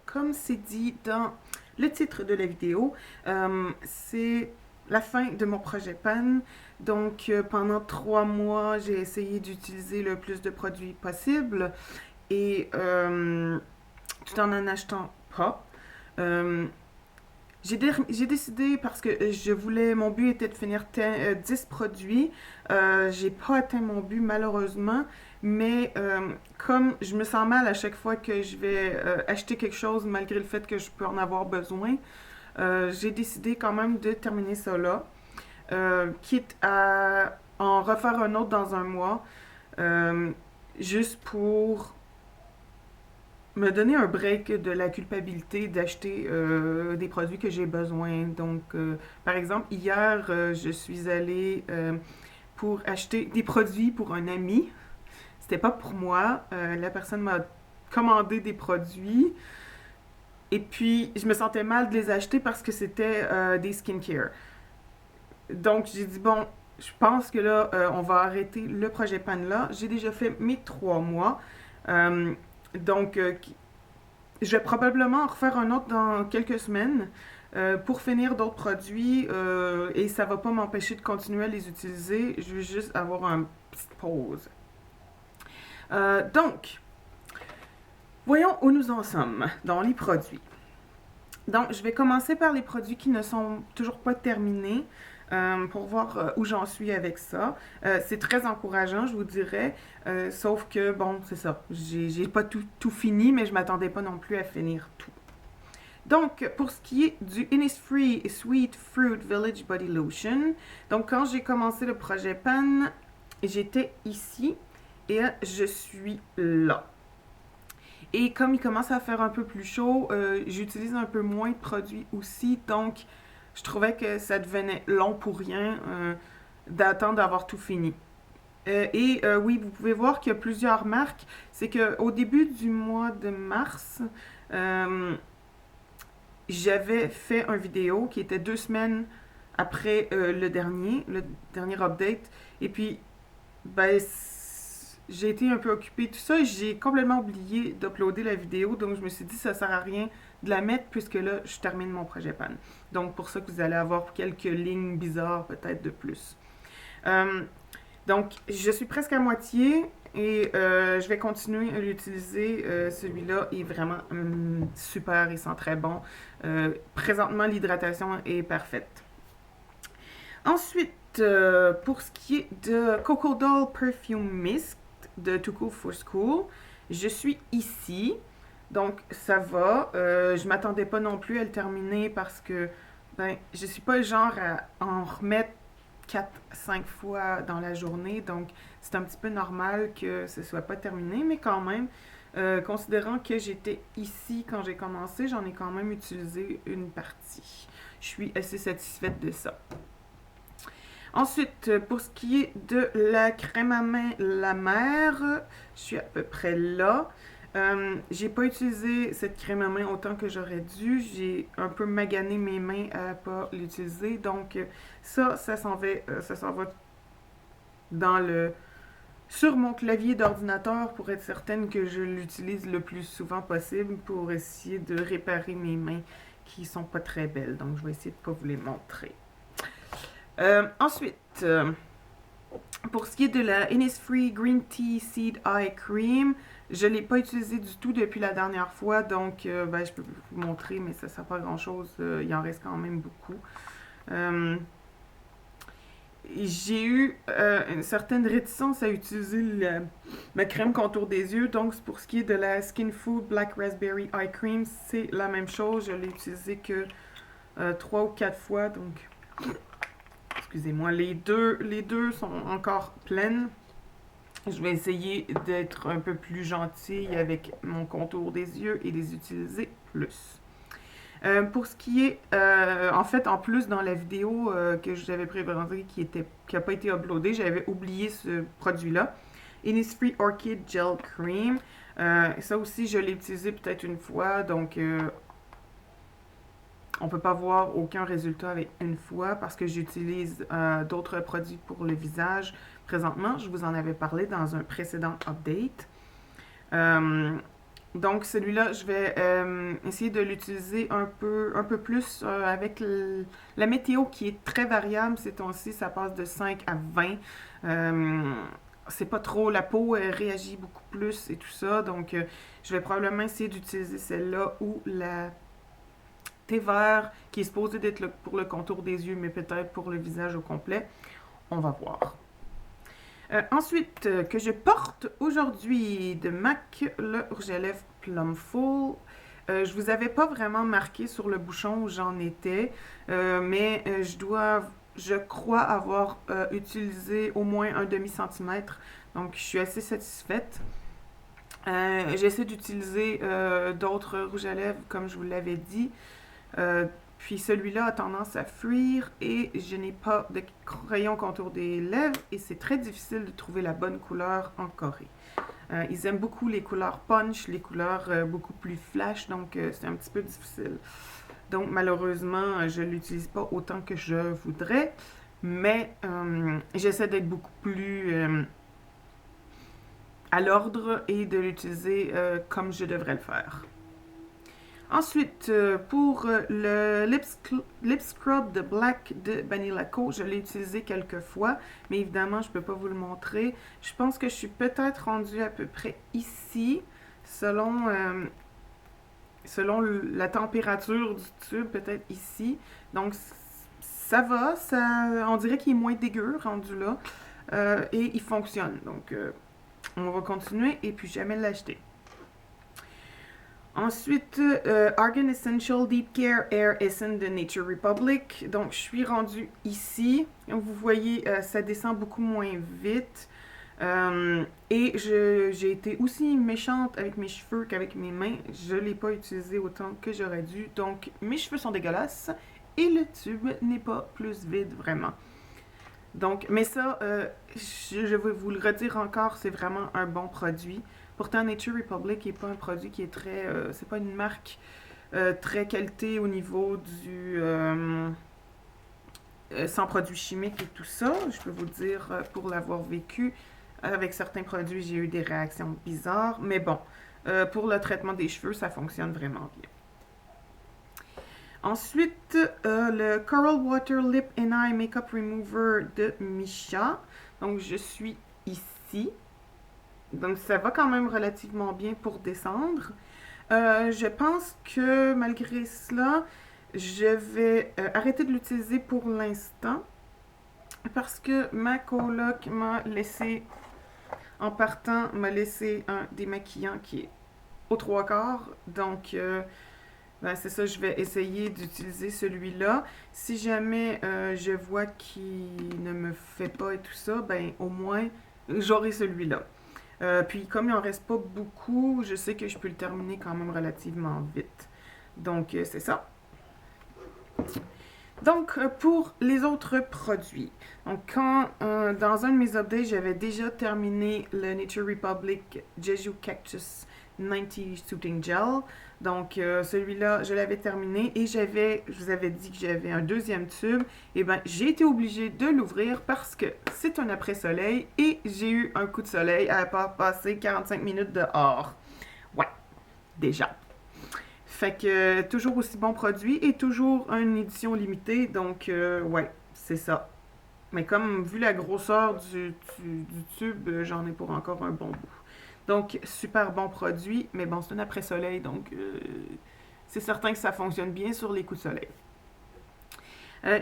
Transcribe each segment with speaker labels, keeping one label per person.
Speaker 1: comme c'est dit dans le titre de la vidéo, c'est la fin de mon projet PAN. Donc, pendant 3 mois, j'ai essayé d'utiliser le plus de produits possible et tout en achetant pas. Euh, j'ai décidé parce que mon but était de finir 10 produits. J'ai pas atteint mon but malheureusement, mais comme je me sens mal à chaque fois que je vais acheter quelque chose malgré le fait que je peux en avoir besoin, j'ai décidé quand même de terminer ça là, quitte à en refaire un autre dans un mois, euh, juste pour me donner un break de la culpabilité d'acheter des produits que j'ai besoin. Donc, par exemple, hier, je suis allée pour acheter des produits pour un ami. C'était pas pour moi. La personne m'a commandé des produits et puis je me sentais mal de les acheter parce que c'était des skincare. Donc, j'ai dit, bon, je pense que là, on va arrêter le projet PAN là. J'ai déjà fait mes 3 mois. Euh, donc, je vais probablement en refaire un autre dans quelques semaines pour finir d'autres produits et ça va pas m'empêcher de continuer à les utiliser. Je vais juste avoir une petite pause. Donc, voyons où nous en sommes dans les produits. Donc, je vais commencer par les produits qui ne sont toujours pas terminés. Pour voir où j'en suis avec ça. C'est très encourageant, je vous dirais. Sauf que, bon, c'est ça. J'ai pas tout fini, mais je m'attendais pas non plus à finir tout. Donc, pour ce qui est du Innisfree Sweet Fruit Village Body Lotion, donc quand j'ai commencé le projet PAN, j'étais ici et je suis là. Et comme il commence à faire un peu plus chaud, j'utilise un peu moins de produits aussi, donc je trouvais que ça devenait long pour rien d'attendre d'avoir tout fini. Oui, vous pouvez voir qu'il y a plusieurs marques. C'est qu'au début du mois de mars, j'avais fait une vidéo qui était 2 semaines après le dernier update. Et puis, ben, j'ai été un peu occupée tout ça et j'ai complètement oublié d'uploader la vidéo. Donc, je me suis dit, ça sert à rien de la mettre puisque là, je termine mon projet PAN. Donc, pour ça que vous allez avoir quelques lignes bizarres peut-être de plus. Euh, donc, je suis presque à moitié et je vais continuer à l'utiliser. Celui-là est vraiment super, il sent très bon. Présentement, l'hydratation est parfaite. Ensuite, pour ce qui est de Coco Doll Perfume Mist de Too Cool for School, je suis ici. Donc, ça va. Je m'attendais pas non plus à le terminer parce que je suis pas le genre à en remettre 4-5 fois dans la journée. Donc, c'est un petit peu normal que ce soit pas terminé, mais quand même, considérant que j'étais ici quand j'ai commencé, j'en ai quand même utilisé une partie. Je suis assez satisfaite de ça. Ensuite, pour ce qui est de la crème à main La Mer, je suis à peu près là. J'ai pas utilisé cette crème à main autant que j'aurais dû. J'ai un peu magané mes mains à pas l'utiliser. Donc ça s'en va sur mon clavier d'ordinateur pour être certaine que je l'utilise le plus souvent possible pour essayer de réparer mes mains qui sont pas très belles. Donc je vais essayer de pas vous les montrer. Ensuite, pour ce qui est de la Innisfree Green Tea Seed Eye Cream, je ne l'ai pas utilisé du tout depuis la dernière fois, donc je peux vous montrer, mais ça ne sert pas à grand-chose. Il en reste quand même beaucoup. J'ai eu une certaine réticence à utiliser ma crème contour des yeux, donc pour ce qui est de la Skin Food Black Raspberry Eye Cream, c'est la même chose. Je l'ai utilisé que 3 ou 4 fois, donc excusez-moi, les deux sont encore pleines. Je vais essayer d'être un peu plus gentille avec mon contour des yeux et les utiliser plus. Pour ce qui est, en fait, en plus dans la vidéo que j'avais préparée qui n'a pas été uploadée, j'avais oublié ce produit-là. Innisfree Orchid Gel Cream. Ça aussi, je l'ai utilisé peut-être une fois, donc on ne peut pas voir aucun résultat avec une fois parce que j'utilise d'autres produits pour le visage présentement. Je vous en avais parlé dans un précédent update. Donc celui-là, je vais essayer de l'utiliser un peu plus avec la météo qui est très variable ces temps-ci. Ça passe de 5 à 20. Euh, c'est pas trop, la peau elle réagit beaucoup plus et tout ça. Donc je vais probablement essayer d'utiliser celle-là ou la thé vert qui est supposé d'être pour le contour des yeux, mais peut-être pour le visage au complet. On va voir. Ensuite, que je porte aujourd'hui de MAC, le rouge à lèvres Plumful. Je vous avais pas vraiment marqué sur le bouchon où j'en étais, mais je crois avoir utilisé au moins un demi-centimètre. Donc, je suis assez satisfaite. J'essaie d'utiliser d'autres rouges à lèvres, comme je vous l'avais dit. Puis celui-là a tendance à fuir et je n'ai pas de crayon contour des lèvres et c'est très difficile de trouver la bonne couleur en Corée. Ils aiment beaucoup les couleurs punch, les couleurs beaucoup plus flash, donc c'est un petit peu difficile. Donc malheureusement, je ne l'utilise pas autant que je voudrais, mais j'essaie d'être beaucoup plus à l'ordre et de l'utiliser comme je devrais le faire. Ensuite, pour le lip scrub de Black de Vanilla Co, je l'ai utilisé quelques fois, mais évidemment, je ne peux pas vous le montrer. Je pense que je suis peut-être rendue à peu près ici, selon la température du tube, peut-être ici. Donc, ça va, on dirait qu'il est moins dégueu rendu là, et il fonctionne. Donc, on va continuer et puis jamais l'acheter. Ensuite, Argan Essential Deep Care Air Essence de Nature Republic. Donc, je suis rendue ici. Comme vous voyez, ça descend beaucoup moins vite. Et j'ai été aussi méchante avec mes cheveux qu'avec mes mains. Je ne l'ai pas utilisé autant que j'aurais dû. Donc, mes cheveux sont dégueulasses et le tube n'est pas plus vide vraiment. Donc, mais ça, je vais vous le redire encore, c'est vraiment un bon produit. Pourtant, Nature Republic n'est pas un produit qui est très... c'est pas une marque très qualité au niveau du... sans produits chimiques et tout ça. Je peux vous dire, pour l'avoir vécu, avec certains produits, j'ai eu des réactions bizarres. Mais bon, pour le traitement des cheveux, ça fonctionne vraiment bien. Ensuite, le Coral Water Lip and Eye Makeup Remover de Missha. Donc, je suis ici. Donc, ça va quand même relativement bien pour descendre. Je pense que malgré cela, je vais arrêter de l'utiliser pour l'instant parce que ma coloc m'a laissé, en partant, m'a laissé un démaquillant qui est aux 3/4. Donc, ben, c'est ça, je vais essayer d'utiliser celui-là. Si jamais je vois qu'il ne me fait pas et tout ça, ben au moins, j'aurai celui-là. Puis comme il en reste pas beaucoup, je sais que je peux le terminer quand même relativement vite. Donc, c'est ça. Donc, pour les autres produits. Donc, dans un de mes updates, j'avais déjà terminé le Nature Republic Jeju Cactus 90 Soothing Gel. Donc, celui-là, je l'avais terminé et je vous avais dit que j'avais un deuxième tube. Et bien, j'ai été obligée de l'ouvrir parce que c'est un après-soleil et j'ai eu un coup de soleil à passer 45 minutes dehors. Ouais, déjà. Fait que toujours aussi bon produit et toujours une édition limitée. Donc, ouais, c'est ça. Mais comme, vu la grosseur du tube, j'en ai pour encore un bon bout. Donc, super bon produit, mais bon, c'est un après-soleil, donc c'est certain que ça fonctionne bien sur les coups de soleil.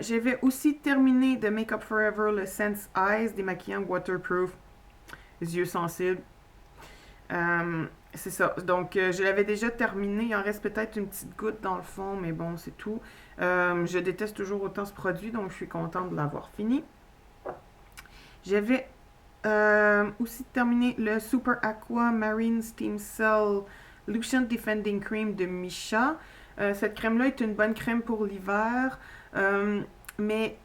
Speaker 1: J'avais aussi terminé de Make Up Forever le Sense Eyes, démaquillant waterproof, yeux sensibles. C'est ça. Donc, je l'avais déjà terminé. Il en reste peut-être une petite goutte dans le fond, mais bon, c'est tout. Je déteste toujours autant ce produit, donc je suis contente de l'avoir fini. J'avais aussi terminé le Super Aqua Marine Steam Cell Lution Defending Cream de Missha. Cette crème-là est une bonne crème pour l'hiver, mais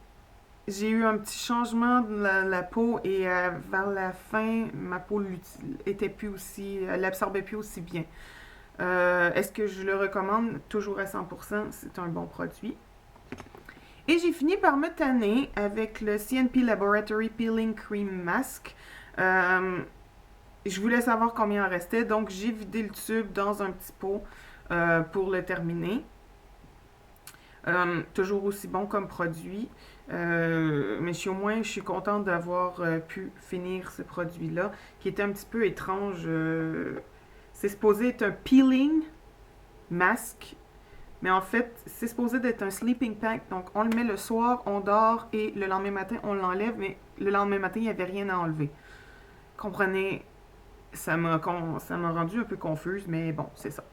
Speaker 1: j'ai eu un petit changement de la peau et vers la fin, ma peau elle l'absorbait plus aussi bien. Est-ce que je le recommande? Toujours à 100%, c'est un bon produit. Et j'ai fini par me tanner avec le CNP Laboratory Peeling Cream Mask. je voulais savoir combien il en restait, donc j'ai vidé le tube dans un petit pot pour le terminer. Toujours aussi bon comme produit. Mais au moins, je suis contente d'avoir pu finir ce produit-là, qui était un petit peu étrange. C'est supposé être un peeling masque, mais en fait, c'est supposé être un sleeping pack. Donc, on le met le soir, on dort, et le lendemain matin, on l'enlève, mais le lendemain matin, il n'y avait rien à enlever. Comprenez, ça m'a rendu un peu confuse, mais bon, c'est ça.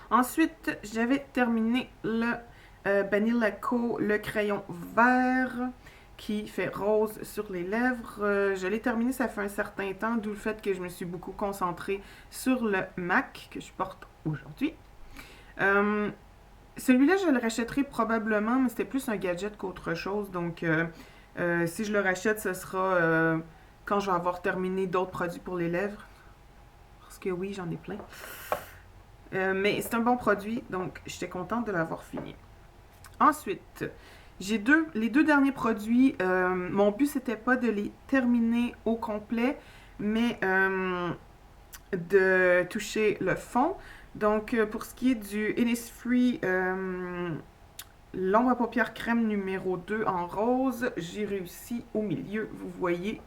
Speaker 1: Ensuite, j'avais terminé le Banila Co, le crayon vert qui fait rose sur les lèvres. Je l'ai terminé, ça fait un certain temps, d'où le fait que je me suis beaucoup concentrée sur le MAC que je porte aujourd'hui. Celui-là, je le rachèterai probablement, mais c'était plus un gadget qu'autre chose. Donc, si je le rachète, ce sera quand je vais avoir terminé d'autres produits pour les lèvres. Parce que oui, j'en ai plein. Mais c'est un bon produit, donc j'étais contente de l'avoir fini. Ensuite, j'ai les deux derniers produits. Mon but, c'était pas de les terminer au complet, mais de toucher le fond. Donc, pour ce qui est du Innisfree l'ombre à paupières crème numéro 2 en rose, j'ai réussi au milieu, vous voyez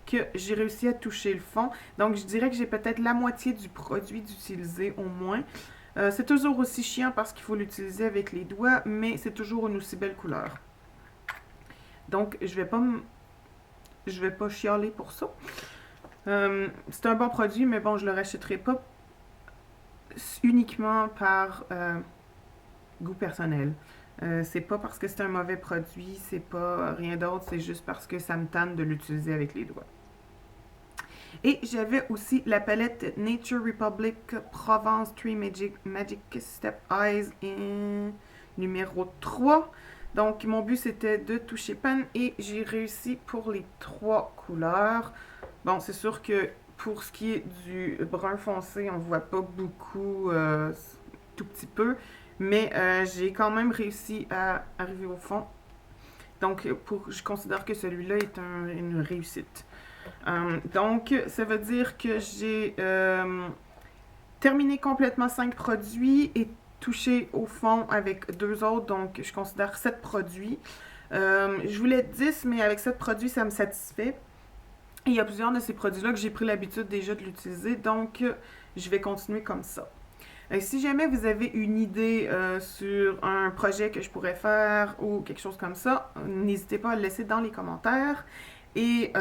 Speaker 1: que j'ai réussi à toucher le fond. Donc, je dirais que j'ai peut-être la moitié du produit d'utiliser au moins. C'est toujours aussi chiant parce qu'il faut l'utiliser avec les doigts, mais c'est toujours une aussi belle couleur. Donc, je vais pas chialer pour ça. C'est un bon produit, mais bon, je le rachèterai pas uniquement par goût personnel. C'est pas parce que c'est un mauvais produit, c'est pas rien d'autre, c'est juste parce que ça me tente de l'utiliser avec les doigts. Et j'avais aussi la palette Nature Republic Provence 3 Magic Step Eyes numéro 3. Donc, mon but, c'était de toucher pan et j'ai réussi pour les 3 couleurs. Bon, c'est sûr que pour ce qui est du brun foncé, on voit pas beaucoup, tout petit peu. Mais j'ai quand même réussi à arriver au fond. Donc, je considère que celui-là est une réussite. Donc, ça veut dire que j'ai terminé complètement 5 produits et touché au fond avec 2 autres. Donc, je considère 7 produits. Je voulais 10, mais avec 7 produits, ça me satisfait. Et il y a plusieurs de ces produits-là que j'ai pris l'habitude déjà de l'utiliser. Donc, je vais continuer comme ça. Si jamais vous avez une idée sur un projet que je pourrais faire ou quelque chose comme ça, n'hésitez pas à le laisser dans les commentaires. Et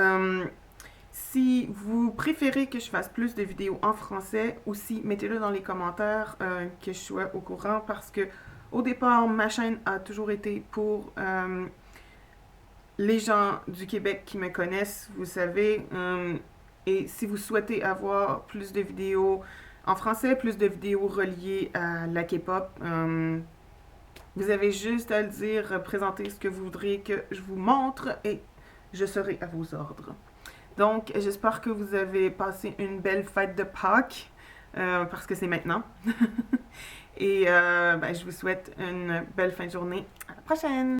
Speaker 1: si vous préférez que je fasse plus de vidéos en français, aussi mettez-le dans les commentaires que je sois au courant parce que au départ, ma chaîne a toujours été pour les gens du Québec qui me connaissent, vous savez. Et si vous souhaitez avoir plus de vidéos en français, plus de vidéos reliées à la K-pop, vous avez juste à le dire, présenter ce que vous voudriez que je vous montre et je serai à vos ordres. Donc, j'espère que vous avez passé une belle fête de Pâques, parce que c'est maintenant. Et je vous souhaite une belle fin de journée. À la prochaine!